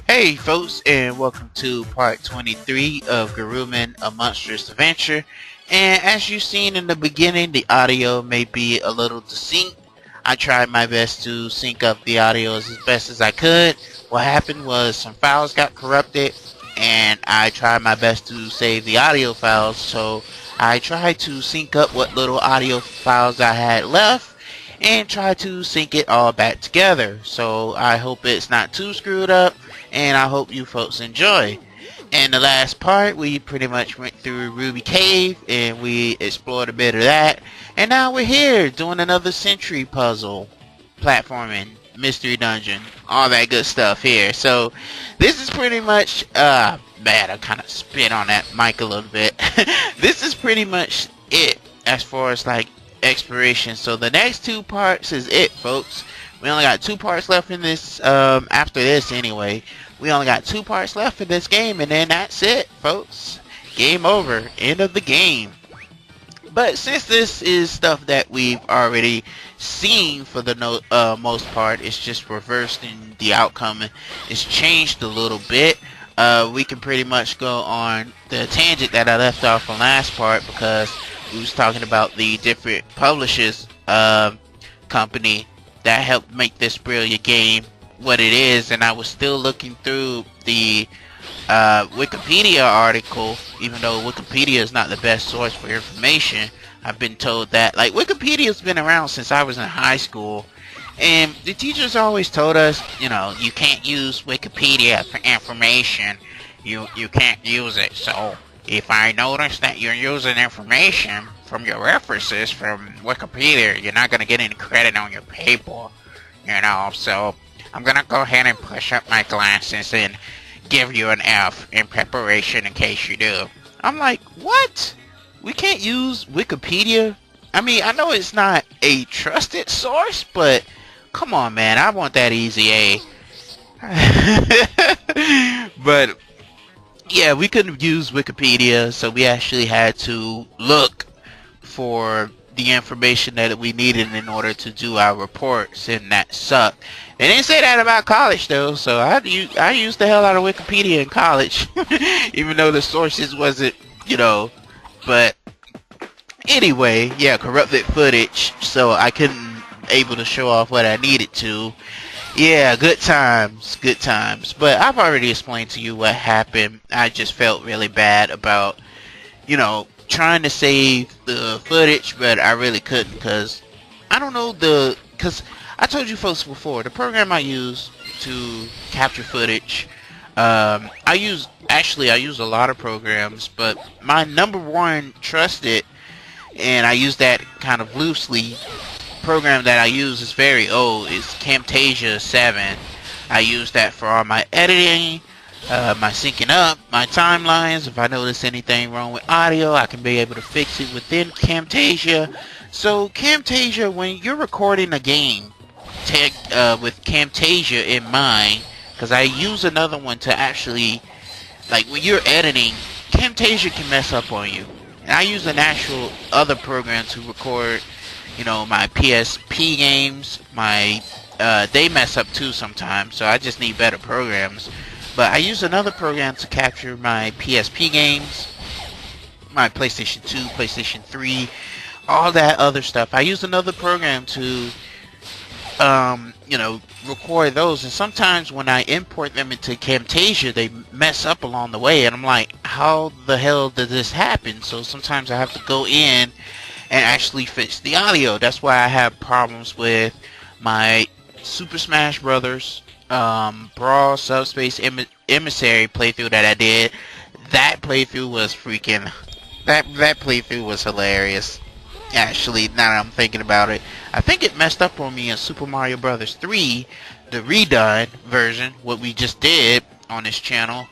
Hey folks, and welcome to part 23 of Gurumin, a Monstrous Adventure. And as you've seen in the beginning, the audio may be a little distinct. I tried my best to sync up the audio as best as I could. What happened was some files got corrupted, and I tried my best to save the audio files, so I tried to sync up what little audio files I had left and try to sync it all back together. So I hope it's not too screwed up, and I hope you folks enjoy. In the last part, we pretty much went through Ruby Cave, and we explored a bit of that. And now we're here, doing another Century puzzle, platforming, mystery dungeon, all that good stuff here. So, this is pretty much, man, I kind of spit on that mic a little bit. This is pretty much it, as far as, like, exploration. So, the next two parts is it, folks. We only got two parts left in this, after this anyway. We only got two parts left in this game, and then that's it, folks. Game over. End of the game. But since this is stuff that we've already seen for the most part, it's just reversed in the outcome. It's changed a little bit. We can pretty much go on the tangent that I left off on last part, because we was talking about the different publishers company that helped make this brilliant game what it is, and I was still looking through the Wikipedia article, even though Wikipedia is not the best source for information. I've been told that, like, Wikipedia's been around since I was in high school, and the teachers always told us, you know, you can't use Wikipedia for information. You can't use it. So if I notice that you're using information from your references from Wikipedia, you're not gonna get any credit on your paper, you know. So I'm gonna go ahead and push up my glasses and give you an F in preparation in case you do. I'm like, what? We can't use Wikipedia? I mean, I know it's not a trusted source, but come on, man, I want that easy A. But yeah, we couldn't use Wikipedia, so we actually had to look for the information that we needed in order to do our reports, and that sucked. They didn't say that about college though, so I used the hell out of Wikipedia in college, even though the sources wasn't, you know. But anyway, yeah, corrupted footage, so I couldn't able to show off what I needed to. Yeah, good times, good times. But I've already explained to you what happened. I just felt really bad about, you know, trying to save the footage, but I really couldn't, because I don't know because I told you folks before, the program I use to capture footage, I use a lot of programs, but my number one trusted, and I use that kind of loosely, program that I use is very old. It's Camtasia 7. I use that for all my editing, my syncing up, my timelines. If I notice anything wrong with audio, I can be able to fix it within Camtasia. So Camtasia, when you're recording a game, with Camtasia in mind, because I use another one to actually, like, when you're editing, Camtasia can mess up on you. And I use an actual other program to record, you know, my PSP games. They mess up too sometimes, so I just need better programs. But I use another program to capture my PSP games, my PlayStation 2, PlayStation 3, all that other stuff. I use another program to, you know, record those. And sometimes when I import them into Camtasia, they mess up along the way. And I'm like, how the hell did this happen? So sometimes I have to go in and actually fix the audio. That's why I have problems with my Super Smash Brothers Brawl Subspace Emissary playthrough that I did. That playthrough was freaking, that playthrough was hilarious. Actually, now that I'm thinking about it, I think it messed up on me in Super Mario Brothers 3, the redone version, what we just did on this channel.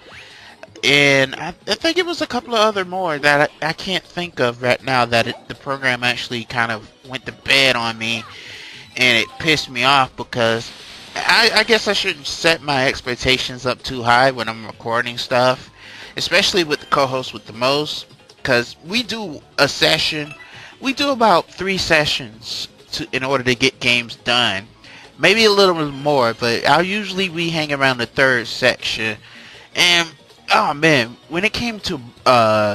And I think it was a couple of other more that I can't think of right now, that the program actually kind of went to bed on me, and it pissed me off, because I guess I shouldn't set my expectations up too high when I'm recording stuff, especially with the co-host with the most, because we do a session, we do about 3 sessions in order to get games done. maybe a little bit more, but I'll usually we hang around the third section. And oh man, when it came to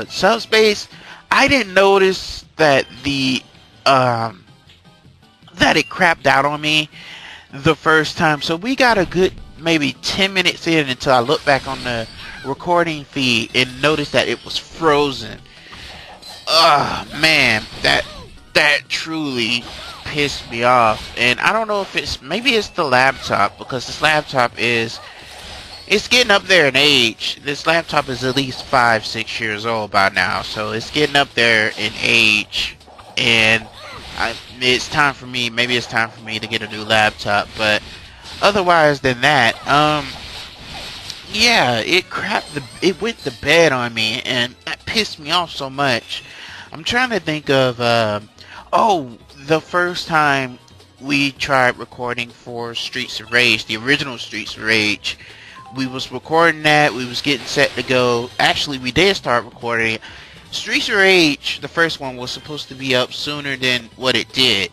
subspace, I didn't notice that that it crapped out on me the first time. So we got a good maybe 10 minutes in until I looked back on the recording feed and noticed that it was frozen. Oh man, that truly pissed me off. And I don't know if maybe it's the laptop, because this laptop it's getting up there in age. This laptop is at least 5-6 years old by now, so it's getting up there in age, and it's time for me. Maybe it's time for me to get a new laptop. But otherwise than that, yeah, it went to bed on me, and that pissed me off so much. I'm trying to think of the first time we tried recording for Streets of Rage, the original Streets of Rage. We was recording that, we was getting set to go. Actually, we did start recording it. Streets of Rage, the first one, was supposed to be up sooner than what it did.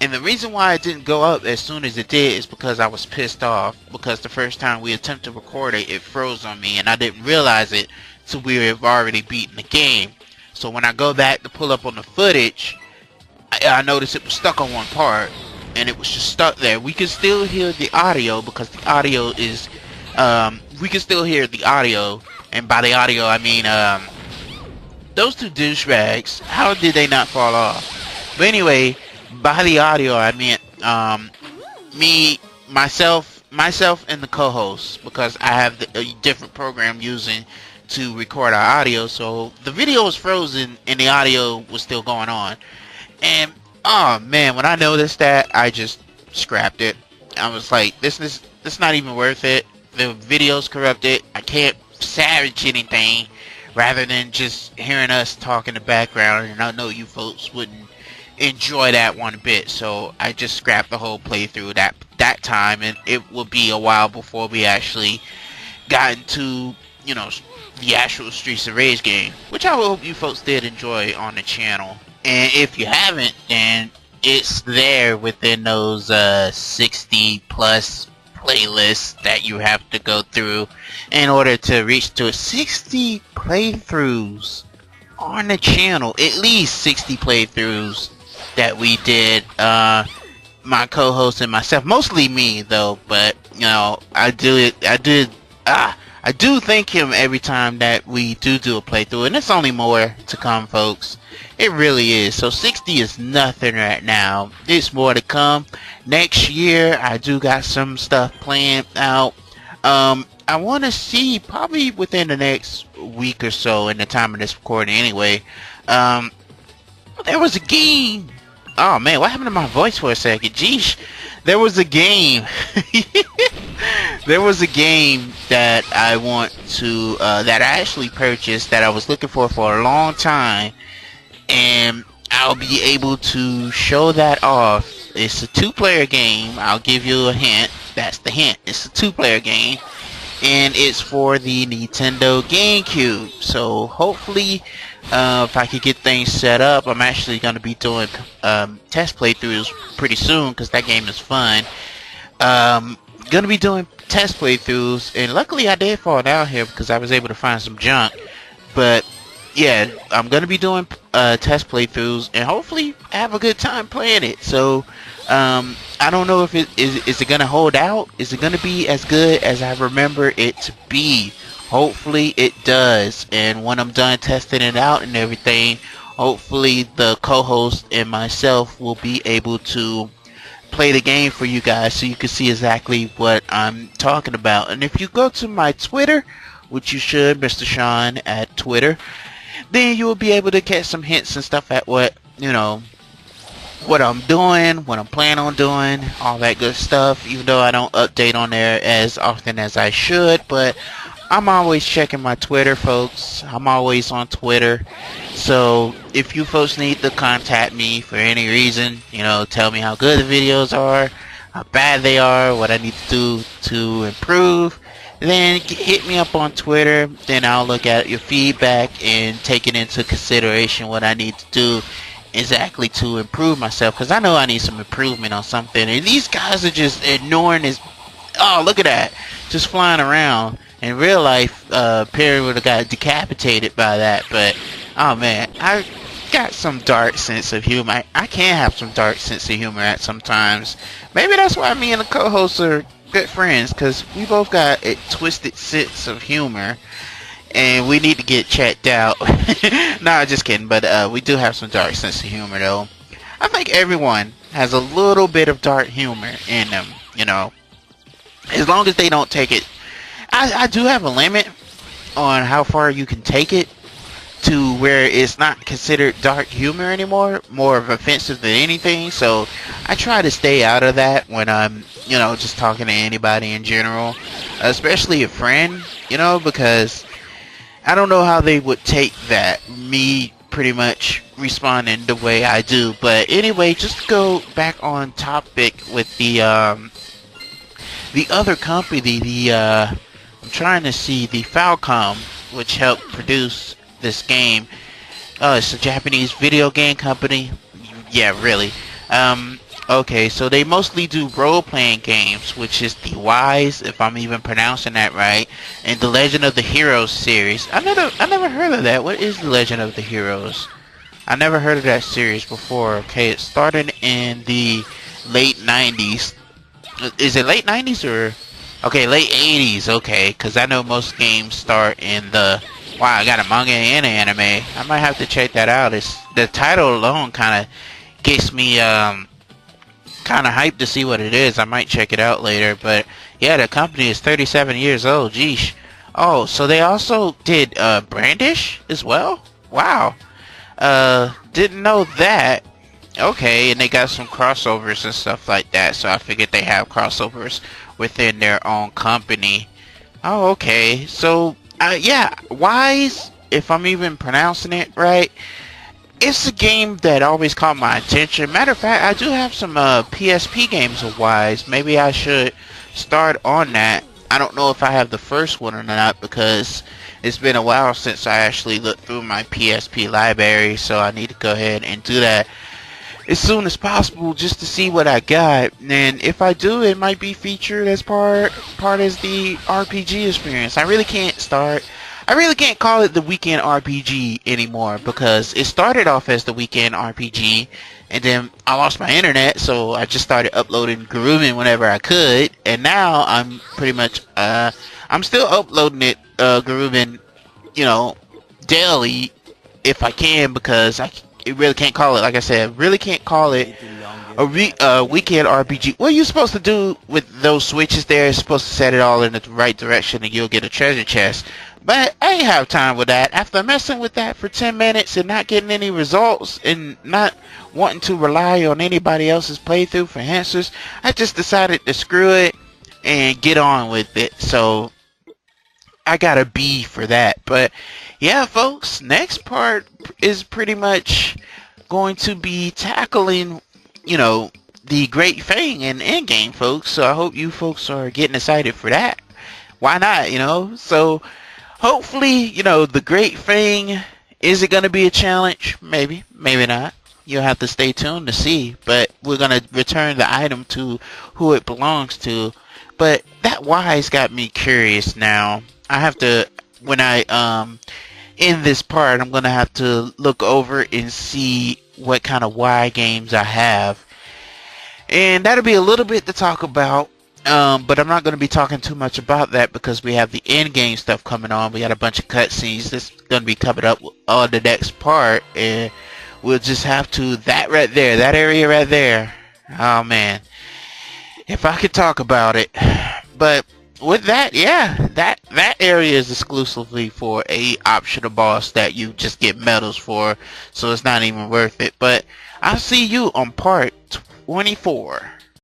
And the reason why it didn't go up as soon as it did is because I was pissed off. Because the first time we attempted to record it, it froze on me, and I didn't realize it till we have already beaten the game. So when I go back to pull up on the footage, I noticed it was stuck on one part, and it was just stuck there. We can still hear the audio, because the audio is... we can still hear the audio, and by the audio I mean those two douchebags, how did they not fall off? But anyway, by the audio I meant myself and the co-host, because I have a different program using to record our audio, so the video was frozen and the audio was still going on. And oh man, when I noticed that, I just scrapped it. I was like, this not even worth it. The video's corrupted. I can't salvage anything rather than just hearing us talk in the background, and I know you folks wouldn't enjoy that one bit. So I just scrapped the whole playthrough that time, and it will be a while before we actually got into, you know, the actual Streets of Rage game, which I hope you folks did enjoy on the channel. And if you haven't, then it's there within those 60 plus playlists that you have to go through in order to reach to 60 playthroughs on the channel. At least 60 playthroughs that we did, my co-host and myself, mostly me though, but you know, I do thank him every time that we do a playthrough, and it's only more to come, folks. It really is. So 60 is nothing right now. There's more to come. Next year, I do got some stuff planned out. I want to see, probably within the next week or so, in the time of this recording anyway, there was a game. Oh man, what happened to my voice for a second? Geesh. There was a game. There was a game that I want to, that I actually purchased, that I was looking for a long time. And I'll be able to show that off. It's a 2-player game. I'll give you a hint. That's the hint. It's a 2-player game, and it's for the Nintendo GameCube. So hopefully, if I could get things set up, I'm actually going to be doing test playthroughs pretty soon, because that game is fun. Going to be doing test playthroughs, and luckily I did fall down here because I was able to find some junk. But yeah, I'm gonna be doing test playthroughs, and hopefully have a good time playing it. So I don't know if is it gonna hold out. Is it gonna be as good as I remember it to be? Hopefully it does. And when I'm done testing it out and everything, hopefully the co-host and myself will be able to play the game for you guys, so you can see exactly what I'm talking about. And if you go to my Twitter, which you should, Mr. Sean at Twitter, then you will be able to catch some hints and stuff at what, you know, what I'm doing, what I'm planning on doing, all that good stuff. Even though I don't update on there as often as I should, but I'm always checking my Twitter, folks. I'm always on Twitter. So if you folks need to contact me for any reason, you know, tell me how good the videos are, how bad they are, what I need to do to improve, then hit me up on Twitter. Then I'll look at your feedback and take it into consideration what I need to do exactly to improve myself, because I know I need some improvement on something, and these guys are just ignoring this. Oh, look at that, just flying around. In real life, Parin would have got decapitated by that, but oh man, I got some dark sense of humor. I can have some dark sense of humor at sometimes. Maybe that's why me and the co-host are good friends, because we both got a twisted sense of humor, and we need to get checked out. Nah, just kidding, but we do have some dark sense of humor, though. I think everyone has a little bit of dark humor in them, you know, as long as they don't take it. I do have a limit on how far you can take it to where it's not considered dark humor anymore, more of offensive than anything. So I try to stay out of that when I'm, you know, just talking to anybody in general, especially a friend, you know, because I don't know how they would take that, me pretty much responding the way I do. But anyway, just to go back on topic with the other company, I'm trying to see, the Falcom, which helped produce this game. It's a Japanese video game company. Yeah, really. Okay, so they mostly do role-playing games, which is the Wise, if I'm even pronouncing that right, and the Legend of the Heroes series. I never heard of that. What is the Legend of the Heroes? I never heard of that series before. Okay, it started in the late 90s. Is it late 90s or... Okay, late 80s, okay, because I know most games start in the... Wow, I got a manga and an anime. I might have to check that out. It's the title alone kind of gets me kind of hyped to see what it is. I might check it out later, but yeah, the company is 37 years old. Geesh. Oh, so they also did Brandish as well? Wow. Didn't know that. Okay, and they got some crossovers and stuff like that, so I figured they have crossovers within their own company. Oh, okay. So, yeah, Wise, if I'm even pronouncing it right, it's a game that always caught my attention. Matter of fact, I do have some PSP games of Wise. Maybe I should start on that. I don't know if I have the first one or not, because it's been a while since I actually looked through my PSP library, so I need to go ahead and do that as soon as possible, just to see what I got. And if I do, it might be featured as part as the RPG experience. I really can't call it the Weekend RPG anymore, because it started off as the Weekend RPG, and then I lost my internet, so I just started uploading Gurumin whenever I could, and now I'm pretty much I'm still uploading it Gurumin, you know, daily if I can, because it really can't call it, like I said, really can't call it a weekend RPG. What are you supposed to do with those switches there? You're supposed to set it all in the right direction and you'll get a treasure chest. But I ain't have time with that. After messing with that for 10 minutes and not getting any results and not wanting to rely on anybody else's playthrough for answers, I just decided to screw it and get on with it. So I got a B for that. But yeah, folks, next part is pretty much going to be tackling, you know, the Great Fang in Endgame, folks. So I hope you folks are getting excited for that. Why not, you know? So hopefully, you know, the Great Fang, is it going to be a challenge? Maybe, maybe not. You'll have to stay tuned to see. But we're going to return the item to who it belongs to. But that Wise got me curious now. I have to, when I in this part, I'm going to have to look over and see what kind of Y games I have. And that'll be a little bit to talk about. But I'm not going to be talking too much about that, because we have the end game stuff coming on. We got a bunch of cutscenes that's going to be coming up on the next part. And we'll just have to, that right there, that area right there. Oh man. If I could talk about it. But with that, yeah, that area is exclusively for a optional boss that you just get medals for, so it's not even worth it. But I'll see you on part 24.